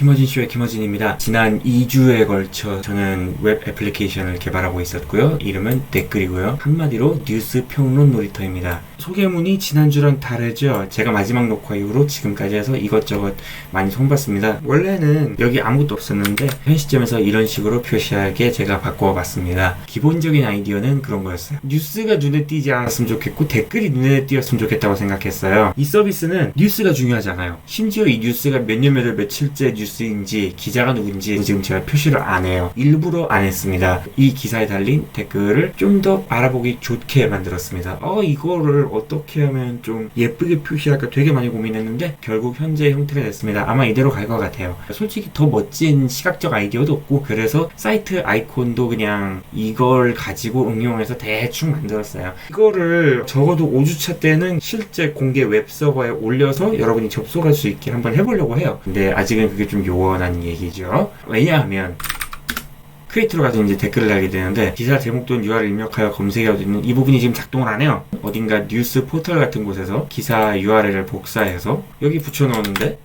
김어진쇼의 김어진입니다. 지난 2주에 걸쳐 저는 웹 애플리케이션을 개발하고 있었고요. 이름은 댓글이고요. 한마디로 뉴스 평론 놀이터입니다. 소개문이 지난주랑 다르죠? 제가 마지막 녹화 이후로 지금까지 해서 이것저것 많이 손봤습니다. 원래는 여기 아무것도 없었는데 현 시점에서 이런 식으로 표시하게 제가 바꿔 봤습니다. 기본적인 아이디어는 그런 거였어요. 뉴스가 눈에 띄지 않았으면 좋겠고 댓글이 눈에 띄었으면 좋겠다고 생각했어요. 이 서비스는 뉴스가 중요하잖아요. 심지어 이 뉴스가 몇 년 몇 월 며칠째 뉴스인지 기자가 누군지 지금 제가 표시를 안 해요. 일부러 안 했습니다. 이 기사에 달린 댓글을 좀 더 알아보기 좋게 만들었습니다. 이거를 어떻게 하면 좀 예쁘게 표시할까 되게 많이 고민했는데 결국 현재 형태가 됐습니다. 아마 이대로 갈 것 같아요. 솔직히 더 멋진 시각적 아이디어도 없고 그래서 사이트 아이콘도 그냥 이걸 가지고 응용해서 대충 만들었어요. 이거를 적어도 5주차 때는 실제 공개 웹서버에 올려서 여러분이 접속할 수 있게 한번 해보려고 해요. 근데 아직은 그게 좀 요원한 얘기죠. 왜냐하면 크리에이터로 가서 이제 댓글을 달게 되는데 기사 제목 또는 URL 입력하여 검색해야 되는 이 부분이 지금 작동을 안 해요. 어딘가 뉴스 포털 같은 곳에서 기사 URL을 복사해서 여기 붙여넣었는데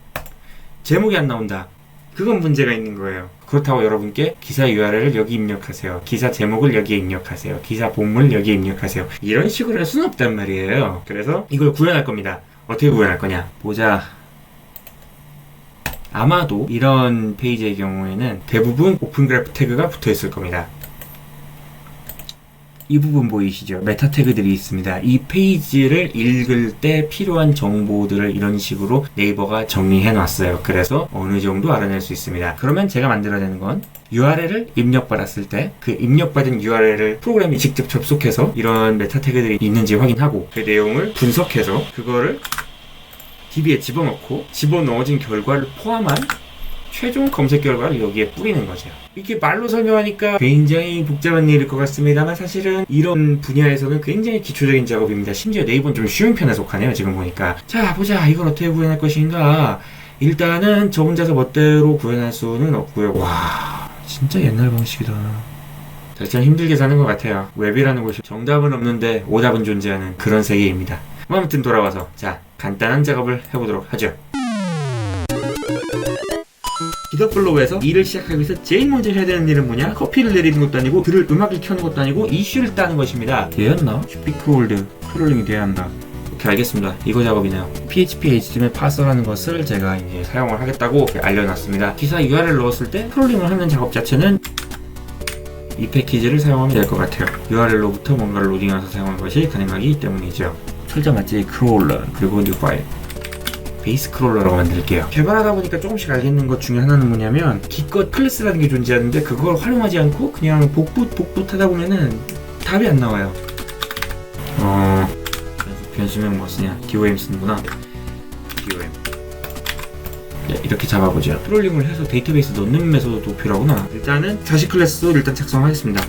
제목이 안 나온다. 그건 문제가 있는 거예요. 그렇다고 여러분께 기사 URL을 여기 입력하세요. 기사 제목을 여기에 입력하세요. 기사 본문을 여기에 입력하세요. 이런 식으로 할 수는 없단 말이에요. 그래서 이걸 구현할 겁니다. 어떻게 구현할 거냐? 보자. 아마도 이런 페이지의 경우에는 대부분 오픈그래프 태그가 붙어 있을 겁니다. 이 부분 보이시죠? 메타 태그들이 있습니다. 이 페이지를 읽을 때 필요한 정보들을 이런 식으로 네이버가 정리해 놨어요. 그래서 어느 정도 알아낼 수 있습니다. 그러면 제가 만들어내는 건 URL을 입력받았을 때 그 입력받은 URL을 프로그램이 직접 접속해서 이런 메타 태그들이 있는지 확인하고 그 내용을 분석해서 그거를 DB에 집어넣고 집어넣어진 결과를 포함한 최종 검색 결과를 여기에 뿌리는 거죠. 이렇게 말로 설명하니까 굉장히 복잡한 일일 것 같습니다만 사실은 이런 분야에서는 굉장히 기초적인 작업입니다. 심지어 네이버는 좀 쉬운 편에 속하네요. 지금 보니까. 자 보자 이걸 어떻게 구현할 것인가. 일단은 저 혼자서 멋대로 구현할 수는 없고요. 와 진짜 옛날 방식이다. 참 힘들게 사는 것 같아요. 웹이라는 곳이 정답은 없는데 오답은 존재하는 그런 세계입니다. 아무튼 돌아와서 자 간단한 작업을 해보도록 하죠. 기더플로우에서 일을 시작하기 위해서 제일 먼저 해야 되는 일은 뭐냐? 커피를 내리는 것도 아니고 들을 음악을 켜는 것도 아니고 이슈를 따는 것입니다. 되었나? 슈피크홀드 크롤링이 돼야 한다. 오케이 알겠습니다. 이거 작업이네요. PHP HTML 파서라는 것을 제가 이제 사용을 하겠다고 알려놨습니다. 기사 URL 넣었을 때 크롤링을 하는 작업 자체는 이 패키지를 사용하면 될 것 같아요. URL로부터 뭔가를 로딩해서 사용하는 것이 가능하기 때문이죠. 철자 맞지 크롤러 그리고 뉴 파일 베이스 크롤러라고 만들게요. 개발하다 보니까 조금씩 알겠는 것 중에 하나는 뭐냐면 기껏 클래스라는 게 존재하는데 그걸 활용하지 않고 그냥 복붙 하다 보면은 답이 안 나와요. 변수명 뭐 쓰냐? DOM 쓰는구나. DOM. 네, 이렇게 잡아보죠. 크롤링을 해서 데이터베이스 넣는 메소드도 필요하구나. 일단은 자식 클래스도 일단 작성하겠습니다.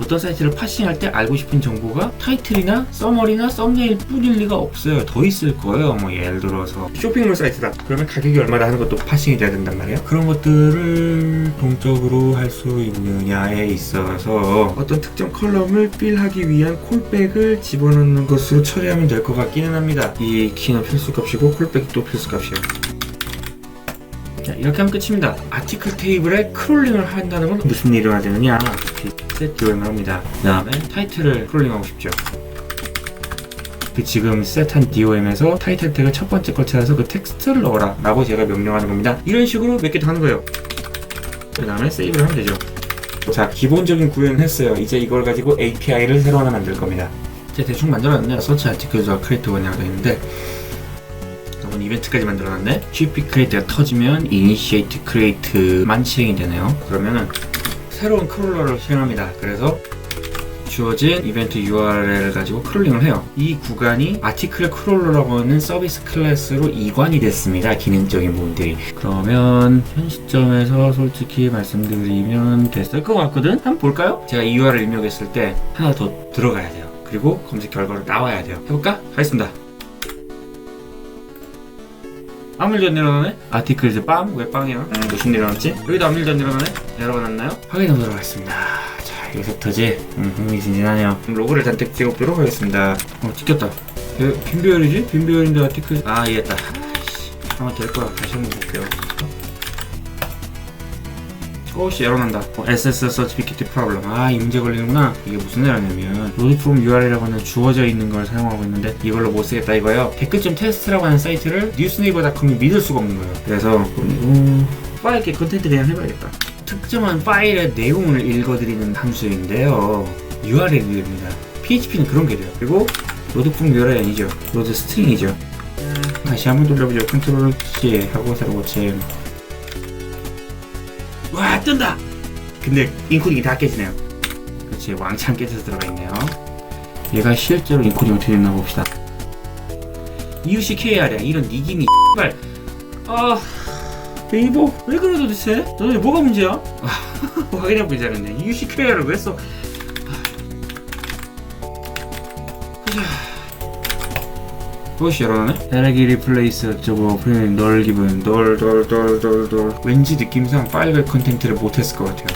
어떤 사이트를 파싱할 때 알고 싶은 정보가 타이틀이나 서머리나 썸네일 뿐일 리가 없어요. 더 있을 거예요. 뭐 예를 들어서 쇼핑몰 사이트다. 그러면 가격이 얼마다 하는 것도 파싱이 돼야 된단 말이에요. 그런 것들을 동적으로 할 수 있느냐에 있어서 어떤 특정 컬럼을 필하기 위한 콜백을 집어넣는 것으로 처리하면 될 것 같기는 합니다. 이 키는 필수값이고 콜백이 또 필수값이에요. 자, 이렇게 하면 끝입니다. 아티클 테이블에 크롤링을 한다는 건 무슨 일이 되느냐? set DOM을 합니다. 그 다음에 타이틀을 크롤링하고 싶죠. 그 지금 set한 DOM에서 타이틀 태그 첫 번째 걸 찾아서 그 텍스트를 넣어라 라고 제가 명령하는 겁니다. 이런 식으로 몇 개 더 하는 거예요. 그 다음에 세이브를 하면 되죠. 자, 기본적인 구현을 했어요. 이제 이걸 가지고 API를 새로 하나 만들 겁니다. 제가 대충 만들어놨네요. 서치 아티클과 크리에이트 원이라고 되어 있는데 이벤트까지 만들어놨네. GP 크리에이트가 터지면 initiate create만 실행이 되네요. 그러면은 새로운 크롤러를 실행합니다. 그래서 주어진 이벤트 URL을 가지고 크롤링을 해요. 이 구간이 아티클 크롤러라고 하는 서비스 클래스로 이관이 됐습니다. 기능적인 부분들이. 그러면 현 시점에서 솔직히 말씀드리면 됐을 것 같거든? 한번 볼까요? 제가 이 URL 입력했을 때 하나 더 들어가야 돼요. 그리고 검색 결과로 나와야 돼요. 해볼까? 가겠습니다. 아무 일도 안 일어나네? 아티클 이제 빵? 왜 빵이야? 무슨 일 일어났지? 여기도 아무 일도 안 일어나네? 에러가 났나요? 확인해보도록 하겠습니다. 자, 여기서부터지? 흥미진진하네요. 로고를 잔뜩 찍어보도록 하겠습니다. 찍혔다. 빈배열이지? 빈배열인데 아티클. 이해했다. 아마 될 거야. 다시 한번 볼게요. 혹시 에러난다. SS Certificate Problem. 이 문제 걸리는구나. 이게 무슨 에러냐면 load from URL이라고 하는 주어져 있는 걸 사용하고 있는데 이걸로 못 쓰겠다 이거예요. 댓글.점 테스트라고 하는 사이트를 newsnaver.com이 믿을 수가 없는 거예요. 그래서 파일 컨텐트 그냥 해봐야겠다. 특정한 파일의 내용을 읽어드리는 함수인데요. URL입니다. PHP는 그런 게 돼요. 그리고 load from URL 아니죠. load string이죠. 다시 한번 돌려보죠. 컨트롤 C 하고 새로 고침. 와 뜬다! 근데 인코딩이 다 깨지네요. 그렇지, 왕창 깨져서 들어가 있네요. 얘가 실제로 인코딩 어떻게 됐나 봅시다. EUCKR이야. 이런 니김이 X발. 네이버 왜 그래 도대체? 너네 뭐가 문제야? 확인해보기 잘했네. EUCKR을 왜 써? 그것이 열어나네? 에레기 리플레이스 저거 프레임 널 기분 널 왠지 느낌상 파일 컨텐츠를 못했을 것 같아요.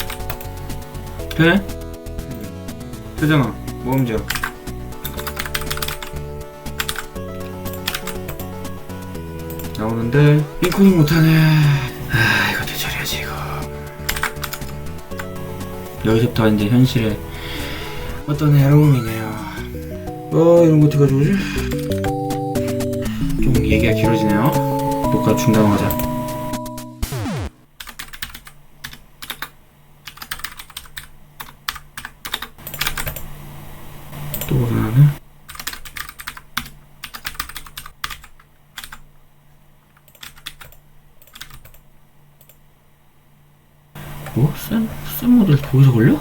그래? 되잖아. 뭐 문제야? 나오는데 인코딩 못하네. 이거 대처리하지 이거. 여기서부터 이제 현실에 어떤 에러음이네요. 이런 거 어떻게 가져오지? 좀 얘기가 길어지네요. 녹화 중단하자. 또 오르나네? 뭐? 센 모델 거기서 걸려?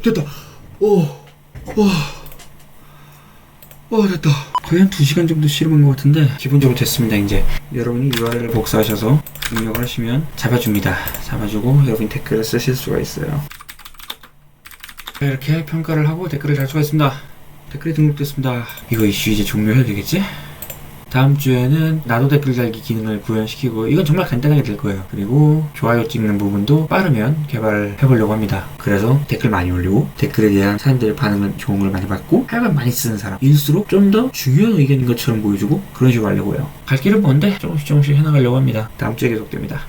됐다. 됐다. 거의 한 2시간 정도 실험한 것 같은데 기본적으로 됐습니다. 이제 여러분이 URL을 복사하셔서 입력을 하시면 잡아줍니다. 잡아주고 여러분이 댓글을 쓰실 수가 있어요. 이렇게 평가를 하고 댓글을 달 수가 있습니다. 댓글이 등록됐습니다. 이거 이슈 이제 종료해야 되겠지? 다음 주에는 나도 댓글 달기 기능을 구현시키고 이건 정말 간단하게 될 거예요. 그리고 좋아요 찍는 부분도 빠르면 개발을 해보려고 합니다. 그래서 댓글 많이 올리고 댓글에 대한 사람들의 반응은 좋은 걸 많이 받고 하여간 많이 쓰는 사람일수록 좀 더 중요한 의견인 것처럼 보여주고 그런 식으로 하려고 해요. 갈 길은 먼데 조금씩 해나가려고 합니다. 다음 주에 계속됩니다.